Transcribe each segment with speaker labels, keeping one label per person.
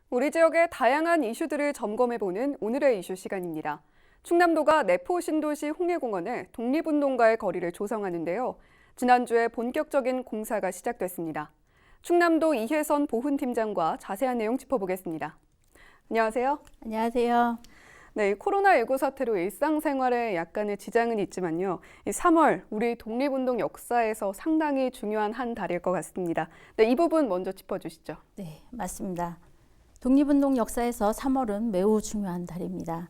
Speaker 1: 우리 지역의 다양한 이슈들을 점검해보는 오늘의 이슈 시간입니다. 충남도가 내포 신도시 홍해공원에 독립운동가의 거리를 조성하는데요. 지난주에 본격적인 공사가 시작됐습니다. 충남도 이혜선 보훈팀장과 자세한 내용 짚어보겠습니다. 안녕하세요.
Speaker 2: 안녕하세요.
Speaker 1: 네, 코로나19 사태로 일상생활에 약간의 지장은 있지만요. 3월 우리 독립운동 역사에서 상당히 중요한 한 달일 것 같습니다. 네, 이 부분 먼저 짚어주시죠.
Speaker 2: 네, 맞습니다. 독립운동 역사에서 3월은 매우 중요한 달입니다.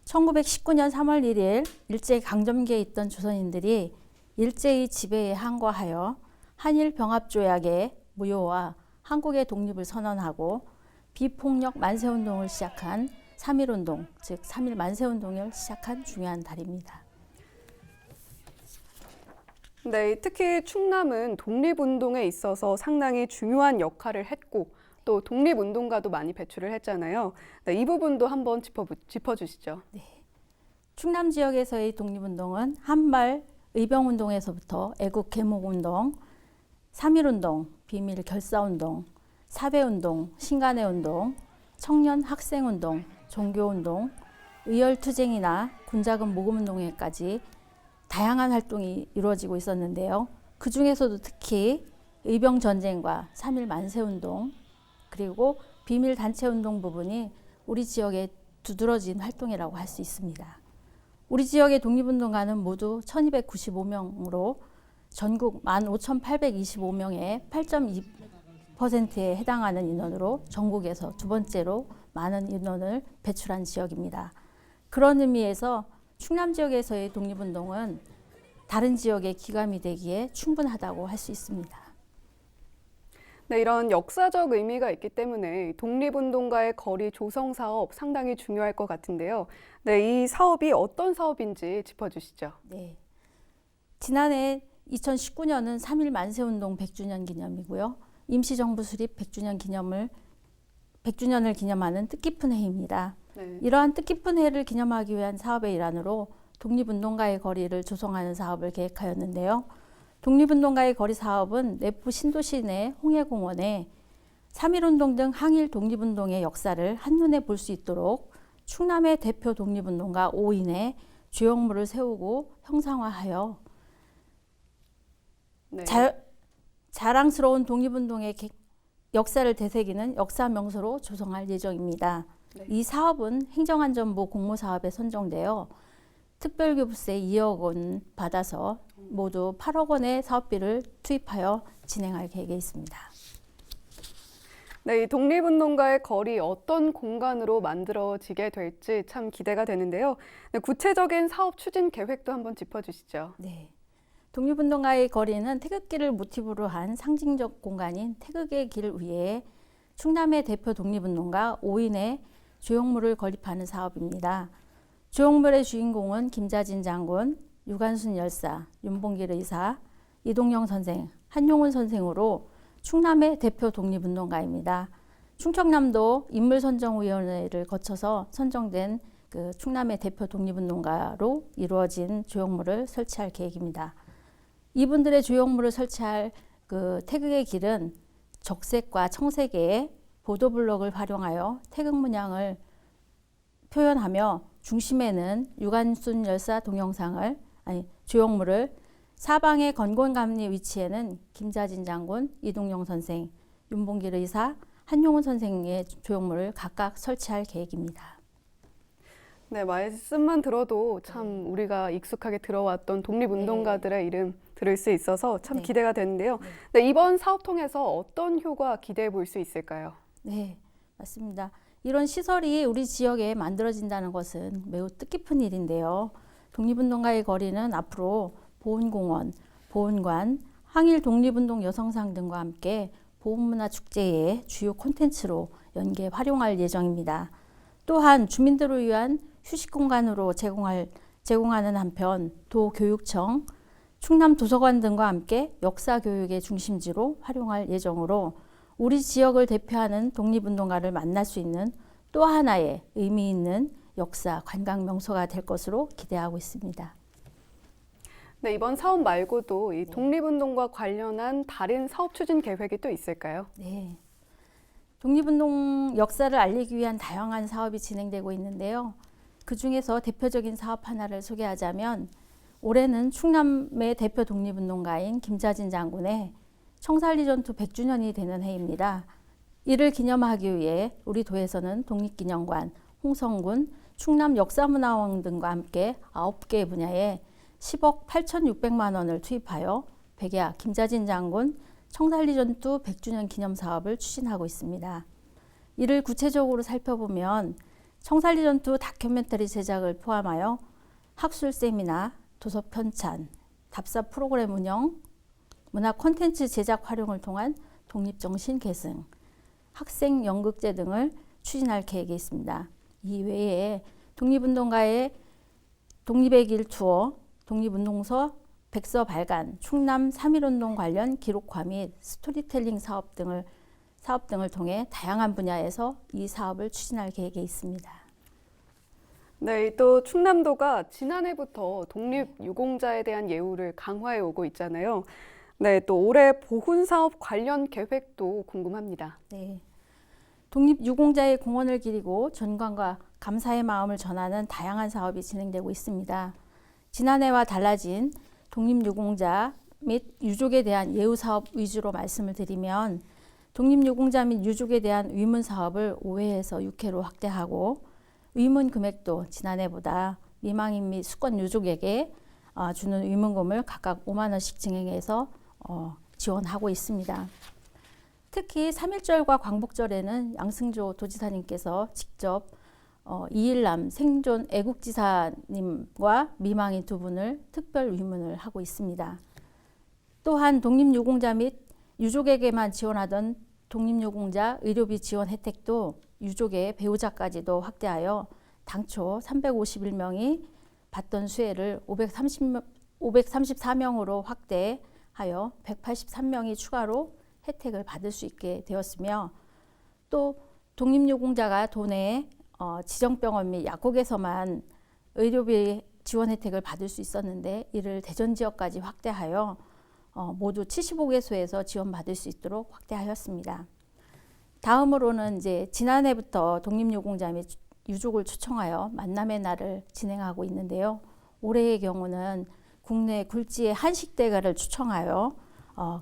Speaker 2: 1919년 3월 1일 일제강점기에 있던 조선인들이 일제의 지배에 항거하여 한일 병합조약의 무효와 한국의 독립을 선언하고 비폭력 만세운동을 시작한 3.1운동, 즉 3.1 만세운동을 시작한 중요한 달입니다.
Speaker 1: 네, 특히 충남은 독립운동에 있어서 상당히 중요한 역할을 했고 또 독립운동가도 많이 배출을 했잖아요. 네, 이 부분도 한번 짚어주시죠.
Speaker 2: 네. 충남 지역에서의 독립운동은 한발 의병운동에서부터 애국개목운동, 3.1운동, 비밀결사운동, 사배운동, 신간회운동, 청년학생운동, 종교운동, 의열투쟁이나 군자금 모금운동에까지 다양한 활동이 이루어지고 있었는데요. 그 중에서도 특히 의병전쟁과 3.1 만세운동, 그리고 비밀단체운동 부분이 우리 지역의 두드러진 활동이라고 할 수 있습니다. 우리 지역의 독립운동가는 모두 1295명으로 전국 15,825명의 8.2%에 해당하는 인원으로 전국에서 두 번째로 많은 인원을 배출한 지역입니다. 그런 의미에서 충남 지역에서의 독립운동은 다른 지역의 기감이 되기에 충분하다고 할 수 있습니다.
Speaker 1: 네, 이런 역사적 의미가 있기 때문에 독립운동가의 거리 조성 사업 상당히 중요할 것 같은데요. 네, 이 사업이 어떤 사업인지 짚어주시죠.
Speaker 2: 네. 지난해 2019년은 3.1 만세운동 100주년 기념이고요. 임시정부 수립 100주년을 기념하는 뜻깊은 해입니다.
Speaker 1: 네.
Speaker 2: 이러한 뜻깊은 해를 기념하기 위한 사업의 일환으로 독립운동가의 거리를 조성하는 사업을 계획하였는데요. 독립운동가의 거리 사업은 내포 신도시 내 홍해공원에 3.1운동 등 항일 독립운동의 역사를 한눈에 볼 수 있도록 충남의 대표 독립운동가 5인의 주역물을 세우고 형상화하여
Speaker 1: 네.
Speaker 2: 자랑스러운 독립운동의 역사를 되새기는 역사 명소로 조성할 예정입니다.
Speaker 1: 네.
Speaker 2: 이 사업은 행정안전부 공모사업에 선정되어 특별교부세 2억 원 받아서 모두 8억 원의 사업비를 투입하여 진행할 계획에 있습니다.
Speaker 1: 네, 이 독립운동가의 거리 어떤 공간으로 만들어지게 될지 참 기대가 되는데요. 네, 구체적인 사업 추진 계획도 한번 짚어주시죠.
Speaker 2: 네. 독립운동가의 거리는 태극기를 모티브로 한 상징적 공간인 태극의 길 위에 충남의 대표 독립운동가 5인의 조형물을 건립하는 사업입니다. 조형물의 주인공은 김자진 장군, 유관순 열사, 윤봉길 의사, 이동영 선생, 한용운 선생으로 충남의 대표 독립운동가입니다. 충청남도 인물선정위원회를 거쳐서 선정된 충남의 대표 독립운동가로 이루어진 조형물을 설치할 계획입니다. 이분들의 조형물을 설치할 태극의 길은 적색과 청색의 보도블럭을 활용하여 태극 문양을 표현하며 중심에는 유관순 열사 동영상을 조형물을 사방의 건곤감리 위치에는 김자진 장군, 이동영 선생, 윤봉길 의사, 한용운 선생의 조형물을 각각 설치할 계획입니다.
Speaker 1: 네, 말씀만 들어도 참 우리가 익숙하게 들어왔던 독립운동가들의 이름 들을 수 있어서 참
Speaker 2: 네.
Speaker 1: 기대가 되는데요. 네, 이번 사업 통해서 어떤 효과 기대해 볼 수 있을까요?
Speaker 2: 네, 맞습니다. 이런 시설이 우리 지역에 만들어진다는 것은 매우 뜻깊은 일인데요. 독립운동가의 거리는 앞으로 보훈공원, 보훈관, 항일 독립운동 여성상 등과 함께 보훈문화축제의 주요 콘텐츠로 연계 활용할 예정입니다. 또한 주민들을 위한 휴식 공간으로 제공하는 한편 도교육청, 충남도서관 등과 함께 역사 교육의 중심지로 활용할 예정으로 우리 지역을 대표하는 독립운동가를 만날 수 있는 또 하나의 의미 있는 역사 관광 명소가 될 것으로 기대하고 있습니다.
Speaker 1: 네, 이번 사업 말고도 이 독립운동과 관련한 다른 사업 추진 계획이 또 있을까요?
Speaker 2: 네. 독립운동 역사를 알리기 위한 다양한 사업이 진행되고 있는데요. 그 중에서 대표적인 사업 하나를 소개하자면 올해는 충남의 대표 독립운동가인 김자진 장군의 청산리 전투 100주년이 되는 해입니다. 이를 기념하기 위해 우리 도에서는 독립기념관, 홍성군, 충남 역사문화원 등과 함께 9개 분야에 10억 8,600만 원을 투입하여 백야 김자진 장군 청산리 전투 100주년 기념 사업을 추진하고 있습니다. 이를 구체적으로 살펴보면 청산리 전투 다큐멘터리 제작을 포함하여 학술 세미나, 도서 편찬, 답사 프로그램 운영, 문화 콘텐츠 제작 활용을 통한 독립정신 계승, 학생 연극제 등을 추진할 계획이 있습니다. 이 외에 독립운동가의 독립의 길 투어, 독립운동서 백서 발간, 충남 3.1운동 관련 기록화 및 스토리텔링 사업 등을 통해 다양한 분야에서 이 사업을 추진할 계획이 있습니다.
Speaker 1: 네, 또 충남도가 지난해부터 독립유공자에 대한 예우를 강화해 오고 있잖아요. 네, 또 올해 보훈사업 관련 계획도 궁금합니다.
Speaker 2: 네, 독립유공자의 공헌을 기리고 존경과 감사의 마음을 전하는 다양한 사업이 진행되고 있습니다. 지난해와 달라진 독립유공자 및 유족에 대한 예우 사업 위주로 말씀을 드리면 독립유공자 및 유족에 대한 위문 사업을 5회에서 6회로 확대하고 위문 금액도 지난해보다 미망인 및 수권 유족에게 주는 위문금을 각각 5만 원씩 증액해서 지원하고 있습니다. 특히 3.1절과 광복절에는 양승조 도지사님께서 직접 이일남 생존 애국지사님과 미망인 두 분을 특별 위문을 하고 있습니다. 또한 독립유공자 및 유족에게만 지원하던 독립유공자 의료비 지원 혜택도 유족의 배우자까지도 확대하여 당초 351명이 받던 수혜를 534명으로 확대하여 183명이 추가로 혜택을 받을 수 있게 되었으며 또 독립유공자가 도내 지정병원 및 약국에서만 의료비 지원 혜택을 받을 수 있었는데 이를 대전 지역까지 확대하여 모두 75개소에서 지원받을 수 있도록 확대하였습니다. 다음으로는 이제 지난해부터 독립유공자 및 유족을 초청하여 만남의 날을 진행하고 있는데요. 올해의 경우는 국내 굴지의 한식 대가를 초청하여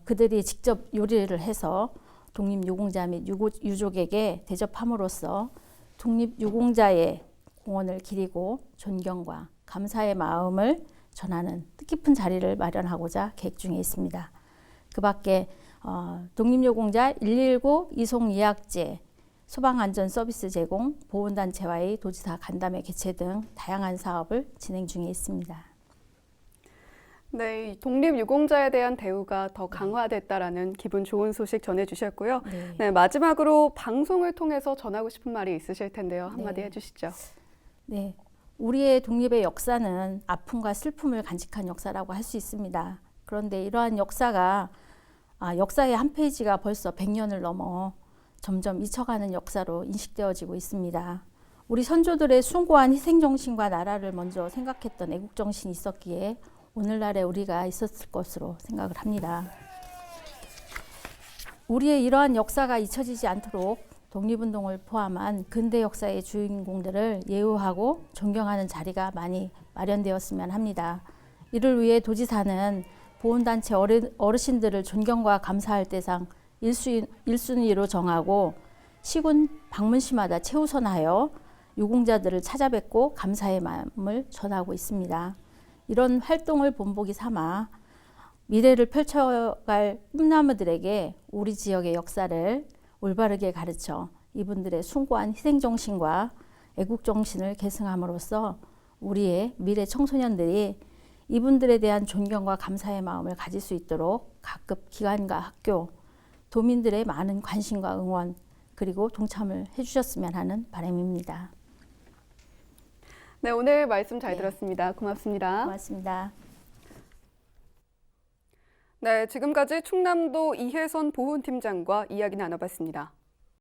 Speaker 2: 그들이 직접 요리를 해서 독립유공자 및 유족에게 대접함으로써 독립유공자의 공헌을 기리고 존경과 감사의 마음을 전하는 뜻깊은 자리를 마련하고자 계획 중에 있습니다. 그 밖에 독립유공자 119 이송 예약제, 소방안전 서비스 제공, 보훈단체와의 도지사 간담회 개최 등 다양한 사업을 진행 중에 있습니다.
Speaker 1: 네, 독립유공자에 대한 대우가 더 강화됐다라는 기분 좋은 소식 전해주셨고요.
Speaker 2: 네.
Speaker 1: 네, 마지막으로 방송을 통해서 전하고 싶은 말이 있으실 텐데요. 한마디 해주시죠.
Speaker 2: 네, 우리의 독립의 역사는 아픔과 슬픔을 간직한 역사라고 할 수 있습니다. 그런데 이러한 역사가 역사의 한 페이지가 벌써 100년을 넘어 점점 잊혀가는 역사로 인식되어지고 있습니다. 우리 선조들의 숭고한 희생정신과 나라를 먼저 생각했던 애국정신이 있었기에 오늘날의 우리가 있었을 것으로 생각을 합니다. 우리의 이러한 역사가 잊혀지지 않도록 독립운동을 포함한 근대 역사의 주인공들을 예우하고 존경하는 자리가 많이 마련되었으면 합니다. 이를 위해 도지사는 보훈단체 어르신들을 존경과 감사할 대상 1순위로 정하고 시군 방문시마다 최우선하여 유공자들을 찾아뵙고 감사의 마음을 전하고 있습니다. 이런 활동을 본보기 삼아 미래를 펼쳐갈 꿈나무들에게 우리 지역의 역사를 올바르게 가르쳐 이분들의 숭고한 희생정신과 애국정신을 계승함으로써 우리의 미래 청소년들이 이분들에 대한 존경과 감사의 마음을 가질 수 있도록 각급 기관과 학교, 도민들의 많은 관심과 응원 그리고 동참을 해주셨으면 하는 바람입니다.
Speaker 1: 네, 오늘 말씀 잘 들었습니다. 고맙습니다.
Speaker 2: 고맙습니다.
Speaker 1: 네, 지금까지 충남도 이혜선 보훈팀장과 이야기 나눠봤습니다.